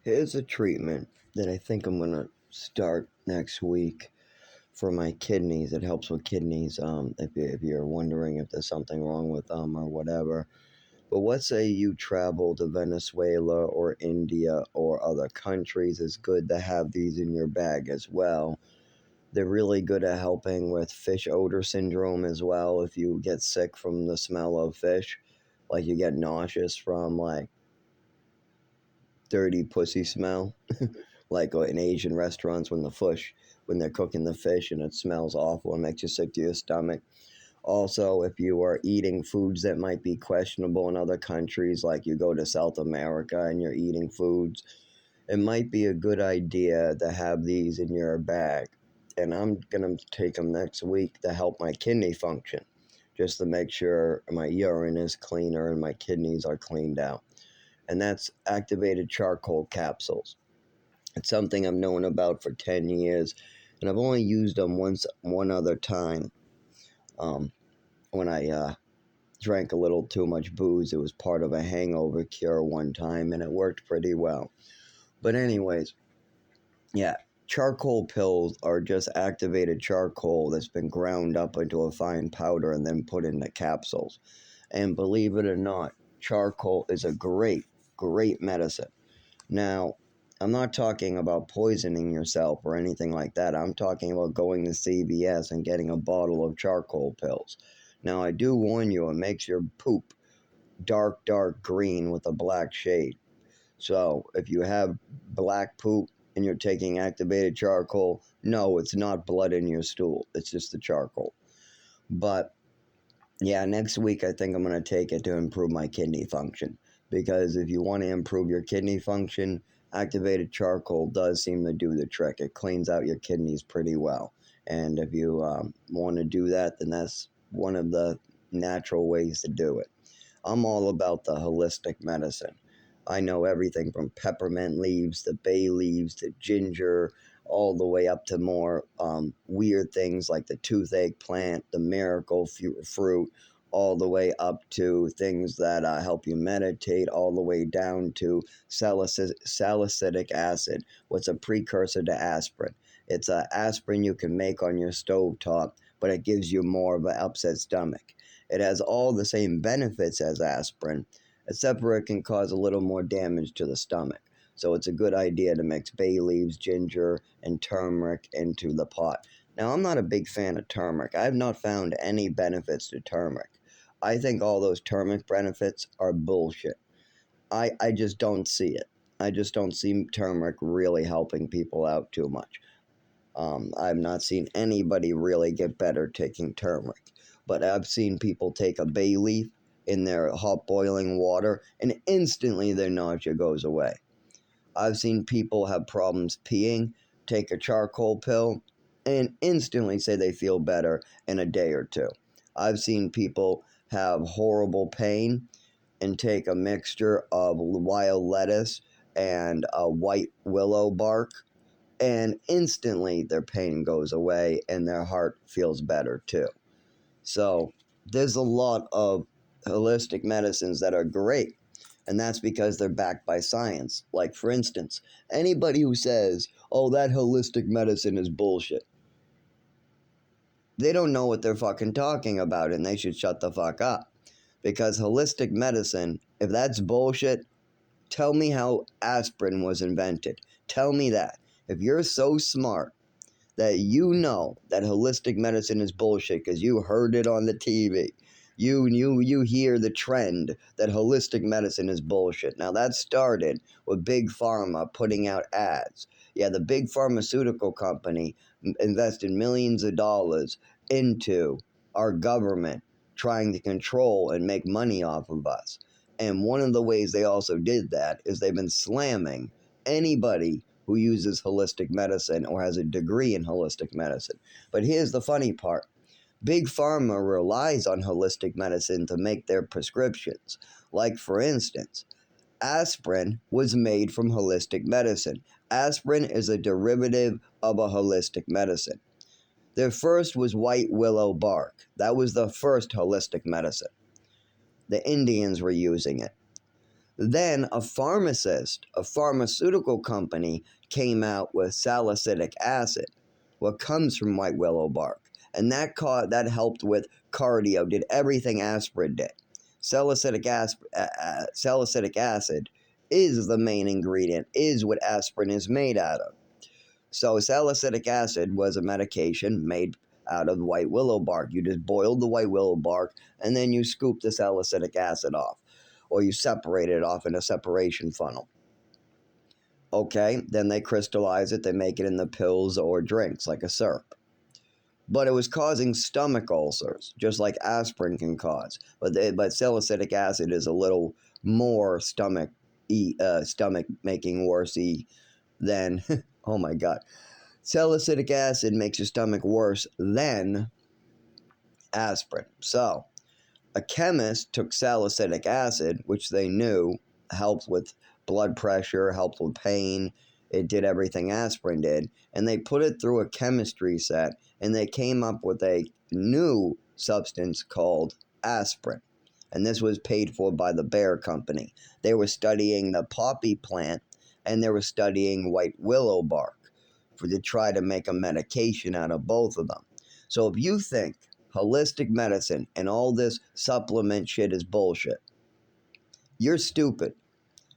Here's a treatment that I think I'm gonna start next week for my kidneys. It helps with kidneys. If you're wondering if there's something wrong with them or whatever. But let's say you travel to Venezuela or India or other countries. It's good to have these in your bag as well. They're really good at helping with fish odor syndrome as well. If you get sick from the smell of fish, like you get nauseous from like dirty pussy smell, like in Asian restaurants when they're cooking the fish and it smells awful and makes you sick to your stomach. Also, if you are eating foods that might be questionable in other countries, like you go to South America and you're eating foods, it might be a good idea to have these in your bag. And I'm going to take them next week to help my kidney function, just to make sure my urine is cleaner and my kidneys are cleaned out. And that's activated charcoal capsules. It's something I've known about for 10 years, and I've only used them one other time. Um, when I drank a little too much booze, it was part of a hangover cure one time, and it worked pretty well. But anyways, yeah, charcoal pills are just activated charcoal that's been ground up into a fine powder and then put into capsules. And believe it or not, charcoal is a great, great medicine. Now, I'm not talking about poisoning yourself or anything like that. I'm talking about going to CVS and getting a bottle of charcoal pills. Now, I do warn you, it makes your poop dark, dark green with a black shade. So, if you have black poop and you're taking activated charcoal, no, it's not blood in your stool. It's just the charcoal. But yeah, next week I think I'm going to take it to improve my kidney function. Because if you want to improve your kidney function, activated charcoal does seem to do the trick. It cleans out your kidneys pretty well. And if you want to do that, then that's one of the natural ways to do it. I'm all about the holistic medicine. I know everything from peppermint leaves to bay leaves to ginger, all the way up to more weird things like the toothache plant, the miracle fruit, all the way up to things that help you meditate, all the way down to salicylic acid, what's a precursor to aspirin. It's aspirin you can make on your stovetop, but it gives you more of an upset stomach. It has all the same benefits as aspirin, except for it can cause a little more damage to the stomach. So it's a good idea to mix bay leaves, ginger, and turmeric into the pot. Now, I'm not a big fan of turmeric. I have not found any benefits to turmeric. I think all those turmeric benefits are bullshit. I just don't see it. I just don't see turmeric really helping people out too much. I've not seen anybody really get better taking turmeric. But I've seen people take a bay leaf in their hot boiling water and instantly their nausea goes away. I've seen people have problems peeing, take a charcoal pill, and instantly say they feel better in a day or two. I've seen people have horrible pain and take a mixture of wild lettuce and a white willow bark, and instantly their pain goes away and their heart feels better too. So there's a lot of holistic medicines that are great, and that's because they're backed by science. Like, for instance, anybody who says, oh, that holistic medicine is bullshit, they don't know what they're fucking talking about, and they should shut the fuck up. Because holistic medicine, if that's bullshit, tell me how aspirin was invented. Tell me that. If you're so smart that you know that holistic medicine is bullshit because you heard it on the TV. You hear the trend that holistic medicine is bullshit. Now that started with big pharma putting out ads. Yeah, the big pharmaceutical company invested millions of dollars into our government trying to control and make money off of us. And one of the ways they also did that is they've been slamming anybody who uses holistic medicine or has a degree in holistic medicine. But here's the funny part. Big Pharma relies on holistic medicine to make their prescriptions. Like, for instance, aspirin was made from holistic medicine. Aspirin is a derivative of a holistic medicine. Their first was white willow bark. That was the first holistic medicine. The Indians were using it. Then a pharmaceutical company, came out with salicylic acid, what comes from white willow bark. And that helped with cardio, did everything aspirin did. Salicylic acid is the main ingredient, is what aspirin is made out of. So salicylic acid was a medication made out of white willow bark. You just boiled the white willow bark, and then you scoop the salicylic acid off, or you separate it off in a separation funnel. Okay, then they crystallize it, they make it into pills or drinks like a syrup. But it was causing stomach ulcers, just like aspirin can cause. But salicylic acid is a little more stomach making worse than oh my god. Salicylic acid makes your stomach worse than aspirin. So a chemist took salicylic acid, which they knew helped with blood pressure, helped with pain. It did everything aspirin did. And they put it through a chemistry set, and they came up with a new substance called aspirin. And this was paid for by the Bayer Company. They were studying the poppy plant, and they were studying white willow bark to try to make a medication out of both of them. So if you think holistic medicine and all this supplement shit is bullshit, you're stupid.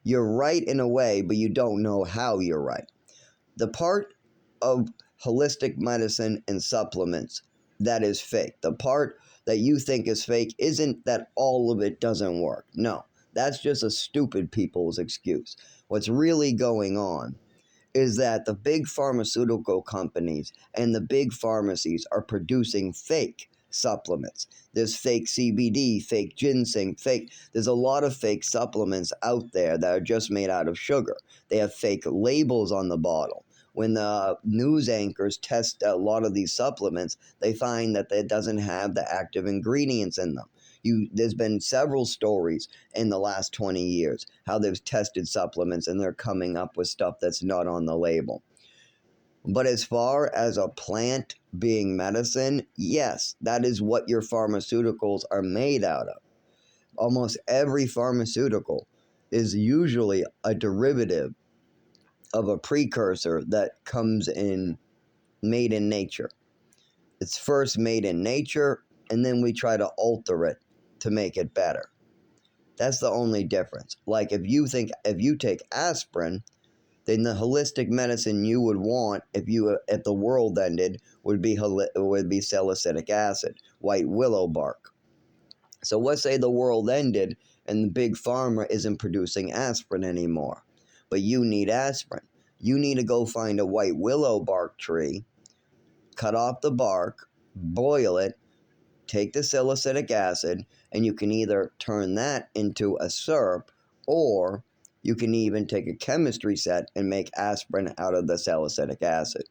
You're right in a way, but you don't know how you're right. The part of holistic medicine and supplements that is fake, the part that you think is fake, isn't that all of it doesn't work. No, that's just a stupid people's excuse. What's really going on is that the big pharmaceutical companies and the big pharmacies are producing fake supplements. There's fake CBD, fake ginseng, there's a lot of fake supplements out there that are just made out of sugar. They have fake labels on the bottle. When the news anchors test a lot of these supplements, they find that it doesn't have the active ingredients in them. There's been several stories in the last 20 years how they've tested supplements and they're coming up with stuff that's not on the label. But as far as a plant being medicine, yes, that is what your pharmaceuticals are made out of. Almost every pharmaceutical is usually a derivative of a precursor that comes in made in nature. It's first made in nature, and then we try to alter it to make it better. That's the only difference. Like if you take aspirin, then the holistic medicine you would want if the world ended would be salicylic acid, white willow bark. So let's say the world ended and the big pharma isn't producing aspirin anymore, but you need aspirin. You need to go find a white willow bark tree, cut off the bark, boil it, take the salicylic acid, and you can either turn that into a syrup, or you can even take a chemistry set and make aspirin out of the salicylic acid.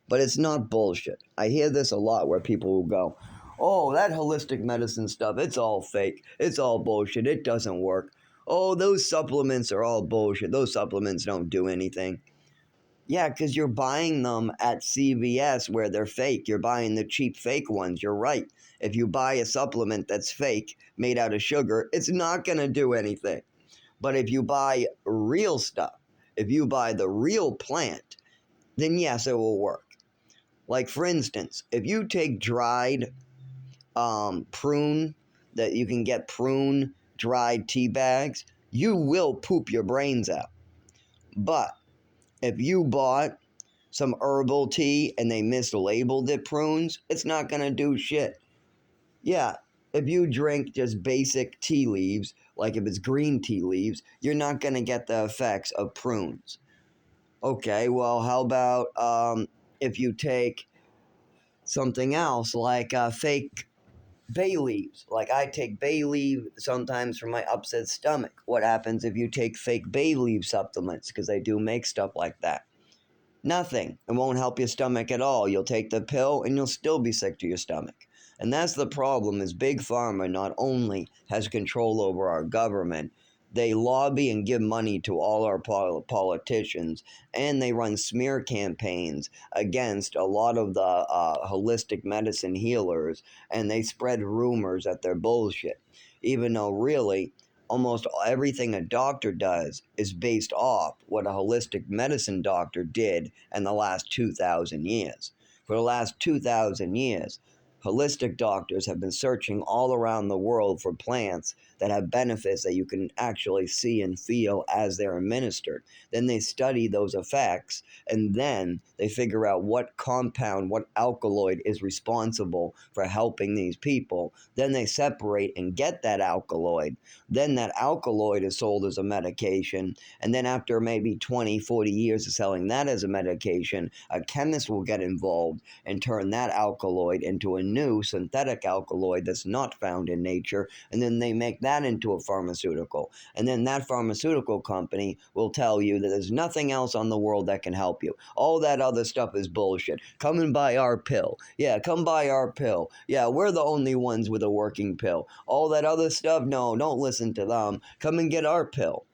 But it's not bullshit. I hear this a lot where people will go, oh, that holistic medicine stuff, it's all fake. It's all bullshit. It doesn't work. Oh, those supplements are all bullshit. Those supplements don't do anything. Yeah, because you're buying them at CVS where they're fake. You're buying the cheap fake ones. You're right. If you buy a supplement that's fake, made out of sugar, it's not going to do anything. But if you buy real stuff, if you buy the real plant, then yes, it will work. Like for instance, if you take dried prune, that you can get prune dried tea bags, you will poop your brains out. But if you bought some herbal tea and they mislabeled it prunes, it's not going to do shit. Yeah, if you drink just basic tea leaves, like if it's green tea leaves, you're not going to get the effects of prunes. Okay, well, how about if you take something else like fake bay leaves? Like I take bay leaf sometimes for my upset stomach. What happens if you take fake bay leaf supplements? Because they do make stuff like that. Nothing. It won't help your stomach at all. You'll take the pill and you'll still be sick to your stomach. And that's the problem, is Big Pharma not only has control over our government, they lobby and give money to all our politicians, and they run smear campaigns against a lot of the holistic medicine healers, and they spread rumors that they're bullshit. Even though really, almost everything a doctor does is based off what a holistic medicine doctor did in the last 2,000 years. For the last 2,000 years, holistic doctors have been searching all around the world for plants that have benefits that you can actually see and feel as they're administered. Then they study those effects, and then they figure out what compound, what alkaloid is responsible for helping these people. Then they separate and get that alkaloid. Then that alkaloid is sold as a medication, and then after maybe 20, 40 years of selling that as a medication, a chemist will get involved and turn that alkaloid into a new synthetic alkaloid that's not found in nature, and then they make that into a pharmaceutical. And then that pharmaceutical company will tell you that there's nothing else on the world that can help you. All that other stuff is bullshit. Come and buy our pill. Yeah, come buy our pill. Yeah, we're the only ones with a working pill. All that other stuff, no, don't listen to them. Come and get our pill.